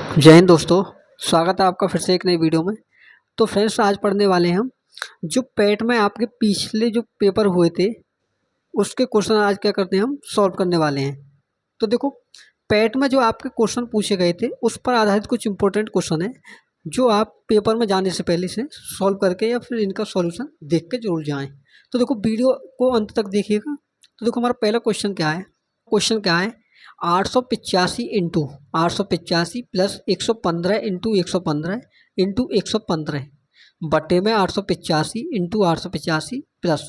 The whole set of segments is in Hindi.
जय हिंद दोस्तों। स्वागत है आपका फिर से एक नई वीडियो में। तो फ्रेंड्स, आज पढ़ने वाले हैं हम जो पेट में आपके पिछले जो पेपर हुए थे उसके क्वेश्चन आज क्या करते हैं, हम सॉल्व करने वाले हैं। तो देखो, पेट में जो आपके क्वेश्चन पूछे गए थे उस पर आधारित कुछ इंपॉर्टेंट क्वेश्चन है जो आप पेपर में जाने से पहले से सॉल्व करके या फिर इनका सॉल्यूशन देख के जरूर जाएं। तो देखो, वीडियो को अंत तक देखिएगा। तो देखो, हमारा पहला क्वेश्चन क्या है 885 इंटू 885 प्लस 115 इंटू 115 इंटू 115 बटे में 885 इंटू 885 प्लस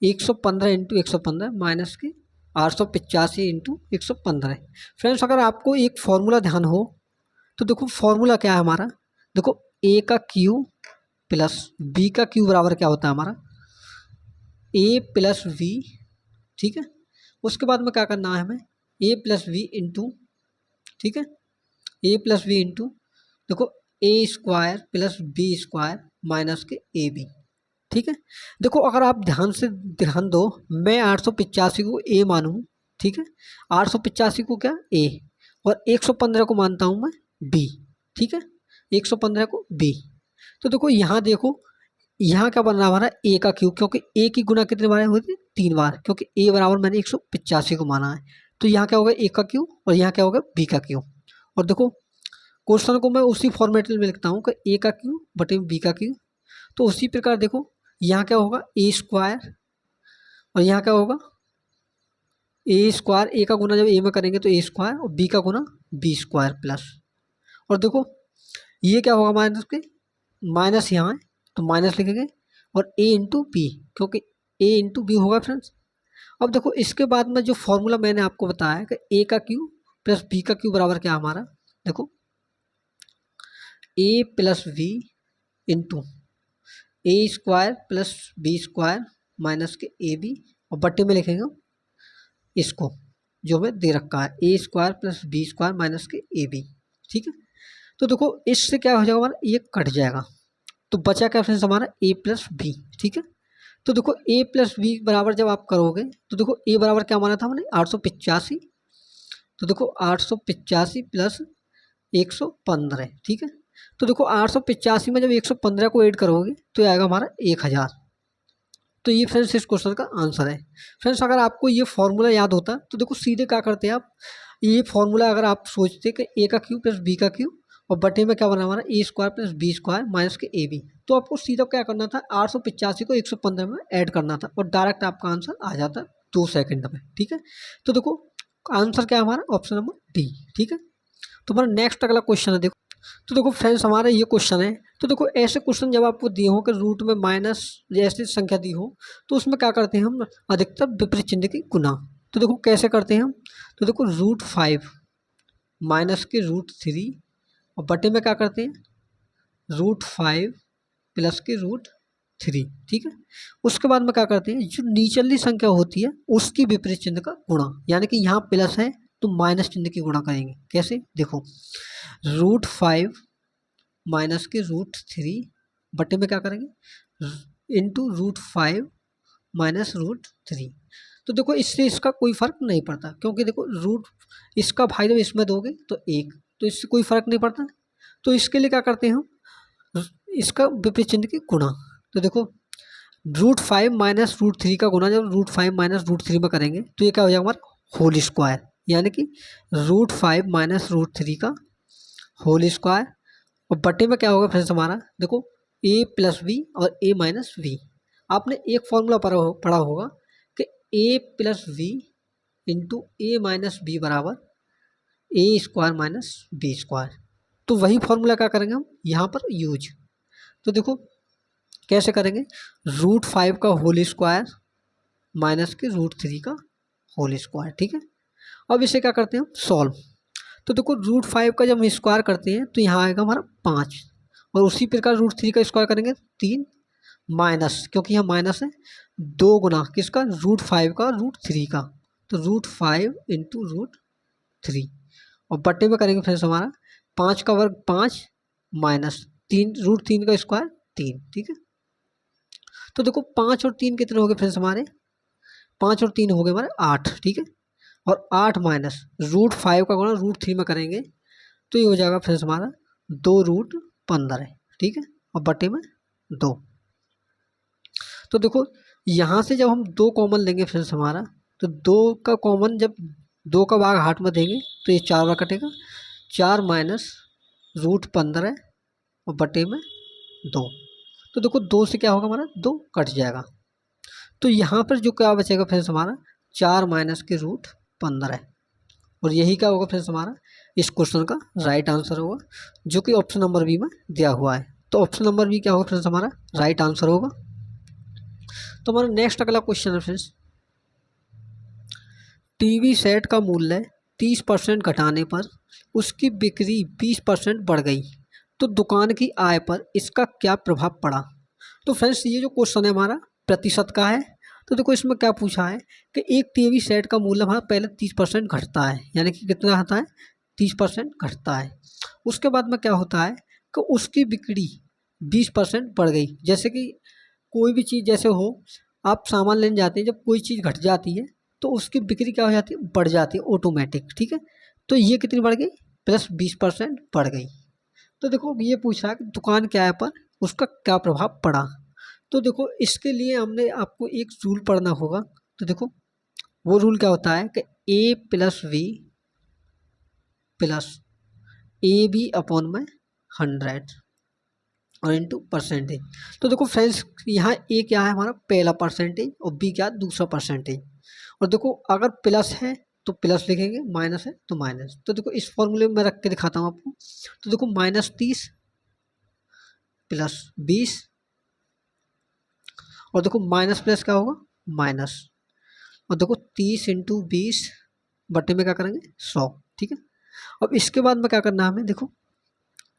115 इंटू 115 माइनस के 885 इंटू 115। फ्रेंड्स, अगर आपको एक फॉर्मूला ध्यान हो तो देखो, फॉर्मूला क्या है हमारा। देखो, ए का क्यू प्लस बी का क्यू बराबर क्या होता है हमारा, ए प्लस वी। ठीक है, उसके बाद में क्या करना है हमें, ए प्लस वी इंटू, ठीक है, ए प्लस वी इंटू देखो a square plus b square minus के ए बी। ठीक है, देखो अगर आप ध्यान से ध्यान दो, मैं 885 को ए मानूँ, ठीक है, 885 को क्या ए, और 115 को मानता हूँ मैं बी। ठीक है, 115 को बी। तो देखो यहाँ देखो, यहाँ क्या बन रहा है हमारा ए का क्यू, क्योंकि ए की गुना कितने बार हुए थे, 3 बार, क्योंकि ए बराबर मैंने 185 को माना है। तो यहाँ क्या होगा, ए का क्यू, और यहाँ क्या होगा, बी का क्यू। और देखो, क्वेश्चन को मैं उसी फॉर्मेट में लिखता हूँ कि ए का क्यू बटे बी का क्यू। तो उसी प्रकार देखो, यहाँ क्या होगा, ए स्क्वायर, और यहाँ क्या होगा, ए स्क्वायर। ए का गुना जब ए में करेंगे तो ए स्क्वायर, और बी का गुना बी स्क्वायर प्लस। और देखो ये क्या होगा, माइनस के माइनस यहाँ है तो माइनस लिखेंगे, और ए इंटू बी, क्योंकि ए इंटू बी होगा फ्रेंड्स। अब देखो, इसके बाद में जो फॉर्मूला मैंने आपको बताया है कि ए का क्यू प्लस बी का क्यू बराबर क्या हमारा, देखो a plus b into a square plus b square minus के ए बी, और बट्टे में लिखेंगे इसको जो हमें दे रखा है, a square plus b square minus के ए बी। ठीक है, तो देखो इससे क्या हो जाएगा हमारा, ये कट जाएगा, तो बचा क्या फ्रेंड्स हमारा, ए प्लस बी। ठीक है, तो देखो ए प्लस बी बराबर जब आप करोगे तो देखो ए बराबर क्या माना था हमने, 885। तो देखो 885 प्लस 115। ठीक है, तो देखो 885 में जब 115 को ऐड करोगे तो ये आएगा हमारा 1000। तो ये फ्रेंड्स इस क्वेश्चन का आंसर है। फ्रेंड्स, अगर आपको ये फॉर्मूला याद होता तो देखो सीधे क्या करते हैं आप, ये फॉर्मूला अगर आप सोचते कि ए का क्यू प्लस बी का क्यू, और बटे में क्या बना हमारा, a square plus b square minus के ए बी, तो आपको सीधा क्या करना था, 885 को 115 में ऐड करना था, और डायरेक्ट आपका आंसर आ जाता 2 सेकंड में। ठीक है, तो देखो आंसर क्या है हमारा, ऑप्शन नंबर डी। ठीक है, तो हमारा नेक्स्ट अगला क्वेश्चन है, देखो। तो देखो फ्रेंड्स, हमारा ये क्वेश्चन है। तो देखो ऐसे क्वेश्चन जब आपको दिए हो कि रूट में माइनस जैसी संख्या दी हो, तो उसमें क्या करते हैं हम, अधिकतर विपरीत चिन्ह की गुना। तो देखो कैसे करते हैं हम, तो देखो √5 माइनस के √3, और बटे में क्या करते हैं, √5 प्लस के √3। ठीक है, उसके बाद में क्या करते हैं, जो नीचली संख्या होती है उसकी विपरीत चिन्ह का गुणा, यानी कि यहाँ प्लस है तो माइनस चिन्ह की गुणा करेंगे। कैसे, देखो √5 माइनस के √3 बटे में क्या करेंगे, इंटू √5 माइनस √3। तो देखो इससे इसका कोई फर्क नहीं पड़ता, क्योंकि देखो रूट इसका भाई जब इसमें दोगे तो एक, तो इससे कोई फर्क नहीं पड़ता। तो इसके लिए क्या करते हैं हम, इसका विपरीत चिन्ह की गुणा। तो देखो √5 माइनस √3 का गुणा जब √5 माइनस √3 में करेंगे तो ये क्या हो जाएगा हमारा, होल स्क्वायर, यानी कि √5 माइनस √3 का होल स्क्वायर, और बटे में क्या होगा फ्रेंड्स हमारा, देखो ए प्लस बी और ए माइनस वी। आपने एक फॉर्मूला पढ़ा होगा कि a plus b into a minus b बराबर a square minus b square. तो वही फॉर्मूला क्या करेंगे हम यहाँ पर यूज। तो देखो कैसे करेंगे, √5 का होल स्क्वायर माइनस के √3 का होल स्क्वायर। ठीक है, अब इसे क्या करते हैं हम, सॉल्व। तो देखो √5 का जब हम स्क्वायर करते हैं तो यहाँ आएगा हमारा 5, और उसी प्रकार √3 का स्क्वायर करेंगे 3, माइनस, क्योंकि यहाँ माइनस है, 2 गुना किसका, √5 का √3 का, तो √5 इंटू √3, और बट्टे में करेंगे फ्रेंड्स हमारा 5 का वर्ग 5 माइनस 3, √3 का स्क्वायर 3। ठीक है, तो देखो 5 और 3 कितने हो गए फ्रेंड्स हमारे, 5 और 3 हो गए हमारे 8। ठीक है, और 8 माइनस √5 का गुणा √3 में करेंगे तो ये हो जाएगा फ्रेंड्स हमारा 2√15, ठीक है, और बटे में 2। तो देखो यहाँ से जब हम 2 कॉमन लेंगे फ्रेंड्स हमारा, तो 2 का कॉमन जब 2 का भाग हाथ में देंगे तो ये 4 बार कटेगा, 4 माइनस √15 और बटे में 2। तो देखो 2 से क्या होगा हमारा, 2 कट जाएगा। तो यहाँ पर जो क्या बचेगा फ्रेंड्स हमारा, 4 माइनस के √15, और यही क्या होगा फ्रेंड्स हमारा इस क्वेश्चन का राइट आंसर होगा, जो कि ऑप्शन नंबर बी में दिया हुआ है। तो ऑप्शन नंबर बी क्या होगा फ्रेंड्स हमारा राइट आंसर होगा। तो हमारा नेक्स्ट अगला क्वेश्चन है फ्रेंड्स, टीवी सेट का मूल्य 30% घटाने पर उसकी बिक्री 20% बढ़ गई, तो दुकान की आय पर इसका क्या प्रभाव पड़ा। तो फ्रेंड्स ये जो क्वेश्चन है हमारा प्रतिशत का है। तो देखो इसमें क्या पूछा है कि एक टीवी सेट का मूल्य हमारा पहले 30% घटता है, यानी कि कितना घटता है, 30% घटता है। उसके बाद में क्या होता है कि उसकी बिक्री 20% बढ़ गई। जैसे कि कोई भी चीज़ जैसे हो, आप सामान लेने जाते हैं, जब कोई चीज़ घट जाती है तो उसकी बिक्री क्या हो जाती है, बढ़ जाती है ऑटोमेटिक, ठीक है। तो ये कितनी बढ़ गई, प्लस 20% बढ़ गई। तो देखो ये पूछा कि दुकान के आय पर उसका क्या प्रभाव पड़ा। तो देखो इसके लिए हमने आपको एक रूल पढ़ना होगा। तो देखो वो रूल क्या होता है कि a plus b plus a b upon में 100 और इंटू परसेंटेज। तो देखो फ्रेंड्स यहाँ ए क्या है हमारा पहला परसेंटेज और बी क्या दूसरा परसेंटेज। और देखो अगर प्लस है तो प्लस लिखेंगे, माइनस है तो माइनस। तो देखो इस फॉर्मूले में मैं रख के दिखाता हूँ आपको। तो देखो -30 प्लस 20, और देखो माइनस प्लस क्या होगा, माइनस, और देखो 30 इंटू 20 बटे में क्या करेंगे 100, ठीक है। अब इसके बाद में क्या करना है हमें, देखो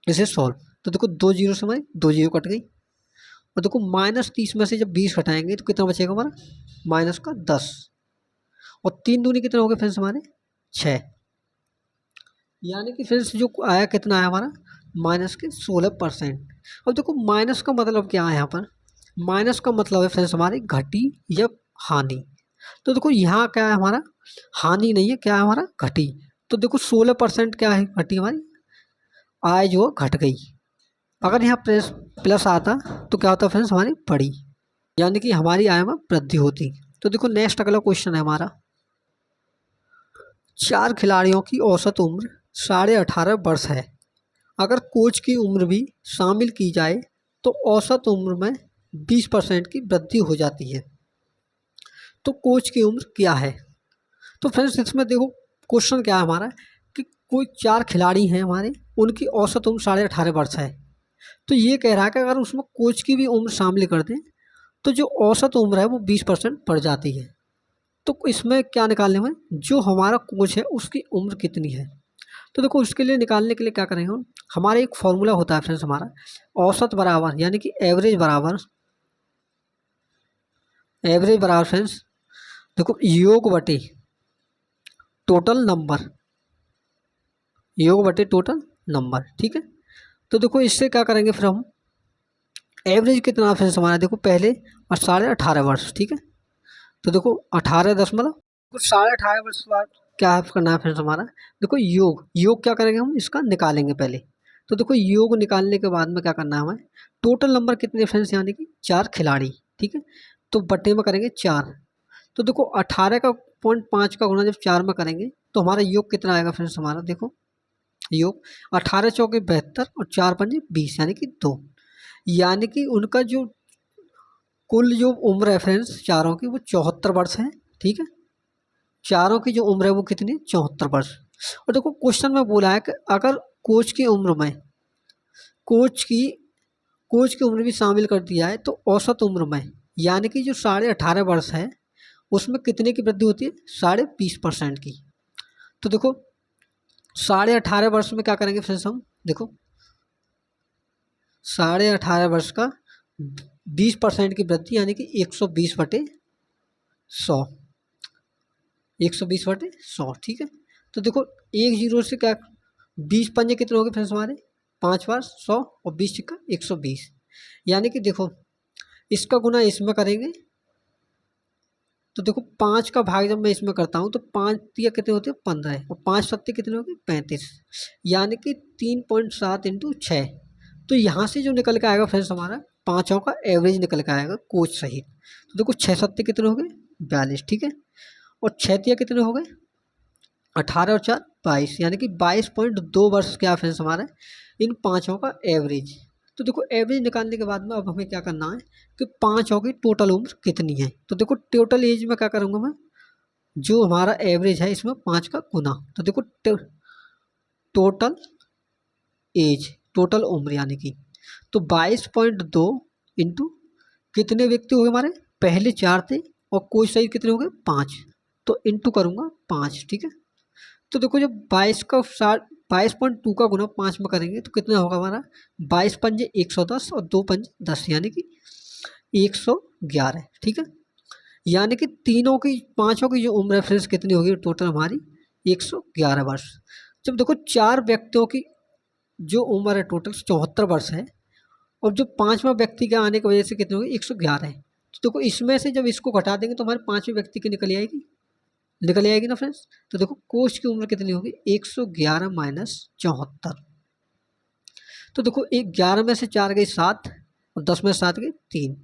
इसे सॉल्व। तो देखो 2 जीरो से हमारी 2 जीरो कट गई, और देखो -30 में से जब 20 हटाएंगे तो कितना बचेगा हमारा, माइनस का 10, और 3 दूनी कितना हो गया फ्रेंड्स हमारे 6, यानी कि फ्रेंड्स जो आया कितना आया हमारा माइनस के 16%। अब देखो माइनस का मतलब क्या है, यहाँ पर माइनस का मतलब है फ्रेंड्स हमारी घटी या हानि। तो देखो यहाँ क्या है हमारा, हानि नहीं है, क्या है हमारा घटी। तो देखो 16% क्या है, घटी हमारी आय जो घट गई। अगर यहाँ प्लस प्लस आता तो क्या होता फ्रेंड्स हमारी बढ़ी, यानी कि हमारी आय में वृद्धि होती। तो देखो नेक्स्ट अगला क्वेश्चन है हमारा, 4 खिलाड़ियों की औसत उम्र 18.5 वर्ष है। अगर कोच की उम्र भी शामिल की जाए तो औसत उम्र में 20% की वृद्धि हो जाती है। तो कोच की उम्र क्या है। तो फ्रेंड्स इसमें देखो क्वेश्चन क्या है हमारा कि कोई 4 खिलाड़ी हैं हमारे, उनकी औसत उम्र 18.5 वर्ष है। तो ये कह रहा है कि अगर उसमें कोच की भी उम्र शामिल कर दें तो जो औसत उम्र है वो 20% बढ़ जाती है। तो इसमें क्या निकालने में, जो हमारा कोच है उसकी उम्र कितनी है। तो देखो उसके लिए निकालने के लिए क्या करेंगे हम, हमारा एक फॉर्मूला होता है फ्रेंड्स हमारा औसत बराबर, यानी कि एवरेज बराबर फ्रेंड्स देखो योग बटे टोटल नंबर, ठीक है। तो देखो इससे क्या करेंगे फिर हम, एवरेज कितना फ्रेंड्स हमारा देखो पहले और 18.5 वर्ष, ठीक है। तो देखो 18 कुछ 18.5 वर्ष बाद क्या करना है फ्रेंड्स हमारा, देखो योग क्या करेंगे हम, इसका निकालेंगे पहले। तो देखो योग निकालने के बाद में क्या करना है हमें, टोटल नंबर कितने फ्रेंड्स, यानी कि 4 खिलाड़ी, ठीक है। तो बटे में करेंगे 4। तो देखो 18 का 0.5 का गुना जब 4 में करेंगे तो हमारा योग कितना आएगा फ्रेंड्स हमारा, देखो योग 18 चौके 72 और 4 पंजे 20, यानी कि 2, यानी कि उनका जो कुल जो उम्र है फ्रेंड्स चारों की वो 74 वर्ष है, ठीक है। चारों की जो उम्र है वो कितनी, 74 वर्ष। और देखो क्वेश्चन में बोला है कि अगर कोच की उम्र में कोच की कोच की उम्र भी शामिल कर दिया है तो औसत उम्र में, यानी कि जो 18.5 वर्ष है उसमें कितने की वृद्धि होती है, 20.5% की। तो देखो 18.5 वर्ष में क्या करेंगे फ्रेंड्स हम, देखो 18.5 वर्ष का 20% की वृद्धि, यानी कि 120/100, 120/100, ठीक है। तो देखो 1 जीरो से क्या 20 पंजे कितने हो गए फ्रेंड्स हमारे, 5 बार 100 और 20 छिक्का 120, यानी कि देखो इसका गुना इसमें करेंगे तो देखो 5 का भाग जब मैं इसमें करता हूँ तो 5 तिया कितने होते हैं 15 और 5 सत्ते कितने हो गए 35, यानी कि 3.7 इंटू 6। तो यहाँ से जो निकल के आएगा फ्रेंड्स हमारा पाँचों का एवरेज निकल के आएगा कोच सहित। तो देखो 6 सत्ते कितने हो गए 42, ठीक है, और 6 तिया कितने हो गए 18 और 4 22, यानी कि 22.2 वर्ष क्या फ्रेंड्स हमारा इन पाँचों का एवरेज। तो देखो एवरेज निकालने के बाद में अब हमें क्या करना है कि पाँचों की टोटल उम्र कितनी है। तो देखो टोटल एज में क्या करूँगा मैं, जो हमारा एवरेज है इसमें 5 का गुना। तो देखो टोटल एज, टोटल उम्र यानी कि, तो 22.2 इंटू कितने व्यक्ति हो गए हमारे, पहले 4 थे और कोई सही कितने हो गए 5, तो इंटू करूँगा 5, ठीक है। तो देखो जब 22.2 का गुना 5 में करेंगे तो कितना होगा हमारा 22 पंजे 110 और 2 पंजे 10, यानी कि 111, ठीक है। यानी कि तीनों की पांचों की जो उम्र रेफरेंस कितनी होगी टोटल हमारी 111 वर्ष। जब देखो 4 व्यक्तियों की जो उम्र है टोटल 74 वर्ष है और जो 5वां व्यक्ति के आने की वजह से कितनी होगी 111 है। तो देखो इसमें से जब इसको घटा देंगे तो हमारे 5वें व्यक्ति की निकल आएगी ना फ्रेंड्स। तो देखो कोच की उम्र कितनी होगी 111 माइनस 74। तो देखो 11 में से 4 गई 7 और 10 में 7 गई 3,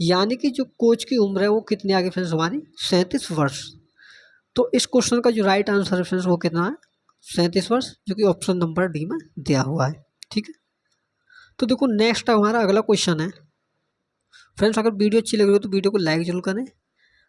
यानी कि जो कोच की उम्र है वो कितनी आ गई फ्रेंड्स हमारी 37 वर्ष। तो इस क्वेश्चन का जो राइट आंसर है फ्रेंड्स वो कितना है 37 वर्ष, जो कि ऑप्शन नंबर डी में दिया हुआ है, ठीक है। तो देखो नेक्स्ट हमारा अगला क्वेश्चन है फ्रेंड्स, अगर वीडियो अच्छी लग रही हो तो वीडियो को लाइक जरूर करें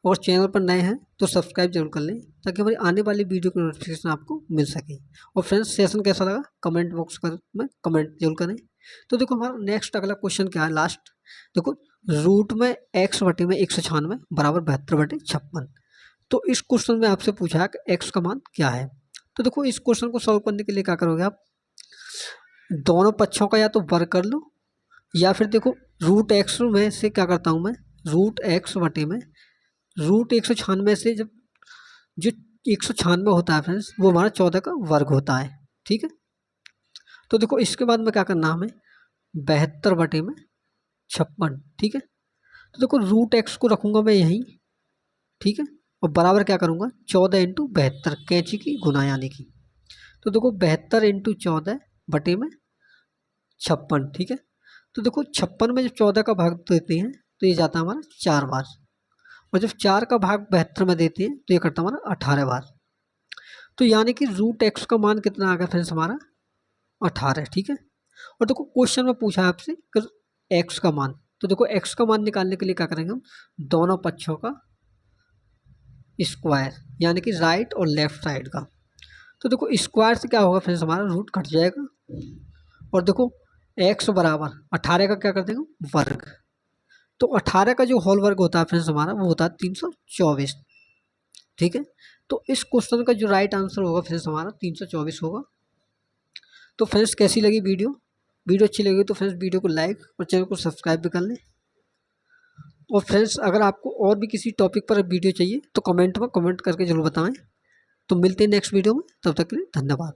और चैनल पर नए हैं तो सब्सक्राइब जरूर कर लें ताकि हमारी आने वाली वीडियो की नोटिफिकेशन आपको मिल सके। और फ्रेंड्स सेशन कैसा लगा कमेंट बॉक्स में कमेंट जरूर करें। तो देखो हमारा नेक्स्ट अगला क्वेश्चन क्या है लास्ट, देखो रूट में x बटे में 196 बराबर 72 बटे 56। तो इस क्वेश्चन में आपसे पूछा है कि x का मान क्या है। तो देखो इस क्वेश्चन को सॉल्व करने के लिए क्या करोगे आप, दोनों पक्षों का या तो वर्ग कर लो या फिर देखो रूट एक्स में से क्या करता हूँ मैं, रूट एक्स बटे में रूट 196 से जब जो 196 होता है फ्रेंड्स वो हमारा 14 का वर्ग होता है, ठीक है। तो देखो इसके बाद में क्या करना है हमें 72 बटे में 56, ठीक है। तो देखो रूट एक्स को रखूँगा मैं यहीं, ठीक है, और बराबर क्या करूँगा 14 इंटू 72 कैंची की गुना यानी कि। तो देखो 72 इंटू 14 बटे में 56, ठीक है। तो देखो 56 में जब 14 का भाग देते हैं तो ये जाता है हमारा 4 बार, और जब 4 का भाग 72 में देते हैं तो ये करता है हमारा 18 बार। तो यानी कि रूट एक्स का मान कितना आ गया फ्रेंड्स हमारा 18, ठीक है। और देखो क्वेश्चन में पूछा है आपसे एक्स का मान, तो देखो एक्स का मान निकालने के लिए क्या करेंगे हम, दोनों पक्षों का स्क्वायर यानी कि राइट और लेफ्ट साइड का। तो देखो स्क्वायर से क्या होगा फ्रेंड्स हमारा रूट कट जाएगा, और देखो एक्स बराबर 18 का क्या कर देंगे वर्ग। तो 18 का जो होल वर्ग होता है फ्रेंड्स हमारा वो होता है 324, ठीक है। तो इस क्वेश्चन का जो राइट आंसर होगा फ्रेंड्स हमारा 324 होगा। तो फ्रेंड्स कैसी लगी वीडियो अच्छी लगी तो फ्रेंड्स वीडियो को लाइक और चैनल को सब्सक्राइब भी कर लें। और फ्रेंड्स अगर आपको और भी किसी टॉपिक पर वीडियो चाहिए तो कमेंट में कमेंट करके जरूर बताएं। तो मिलते हैं नेक्स्ट वीडियो में, तब तक के लिए धन्यवाद।